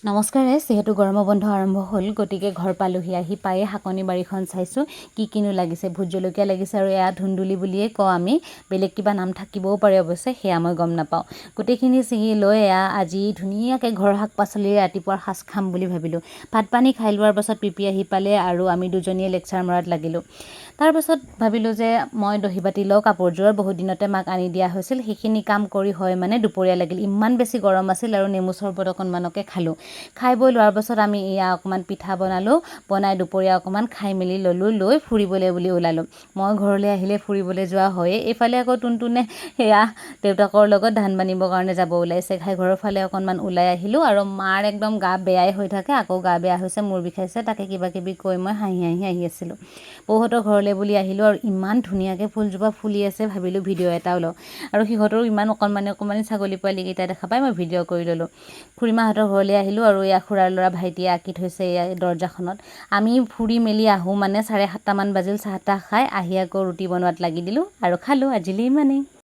নমস্কাৰ যিহেতু গৰমৰ বন্ধ আৰম্ভ হ'ল গতিকে ঘৰ পালোহি আহি পায়ে শাকনি বাৰীখন চাইছোঁ কি কিনো লাগিছে ভোট জলকীয়া লাগিছে আৰু এয়া ধুন্দুলি বুলিয়ে কওঁ আমি বেলেগ কিবা নাম থাকিবও পাৰে অৱশ্যে সেয়া মই গম নাপাওঁ গোটেইখিনি ছিঙি লৈ এয়া আজি ধুনীয়াকৈ ঘৰৰ শাক পাচলিৰে ৰাতিপুৱাৰ সাজ খাম বুলি ভাবিলোঁ ভাত পানী খাই লোৱাৰ পাছত পিপি আহি পালে আৰু আমি দুজনীয়ে লেকচাৰ মৰাত লাগিলোঁ তাৰপাছত ভাবিলোঁ যে মই দহি বাতি লওঁ কাপোৰযোৰৰ বহুত দিনতে মাক আনি দিয়া হৈছিল সেইখিনি কাম কৰি হয় মানে দুপৰীয়া লাগিল ইমান বেছি গৰম আছিল আৰু নেমু চৰবত অকণমানকে খালোঁ খাই বৈ লোৱাৰ পাছত আমি এয়া অকণমান পিঠা বনালোঁ বনাই দুপৰীয়া অকণমান খাই মেলি ল'লোঁ লৈ ফুৰিবলৈ বুলি ওলালোঁ মই ঘৰলৈ আহিলে ফুৰিবলৈ যোৱা হয়েই এইফালে আকৌ টুনটুনে সেয়া দেউতাকৰ লগত ধান বানিবৰ কাৰণে যাব ওলাইছে ঘাই ঘৰৰ ফালে অকণমান ওলাই আহিলোঁ আৰু মাৰ একদম গা বেয়াই হৈ থাকে আকৌ গা বেয়া হৈছে মূৰ বিষাইছে তাকে কিবা কিবি কৈ মই হাঁহি হাঁহি আহি আছিলোঁ বৌহঁতৰ ঘৰলৈ বুলি আহিলোঁ আৰু ইমান ধুনীয়াকৈ ফুলজোপা ফুলি আছে ভাবিলোঁ ভিডিঅ' এটা ওলাওঁ আৰু সিহঁতৰো ইমান অকণমানি ছাগলী পোৱালীকেইটা দেখা পাই মই ভিডিঅ' কৰি ল'লোঁ খুৰীমাহঁতৰ ঘৰলৈ আহিলোঁ আৰু এয়া খুৰাৰ ল'ৰা ভাইটিয়ে আঁকি থৈছে এয়া দৰ্জাখনত আমি ফুৰি মেলি আহোঁ মানে 7:30মান বাজিল চাহ তাহ খাই আহি আকৌ ৰুটি বনোৱাত লাগি দিলোঁ আৰু খালোঁ আজিলৈ ইমানেই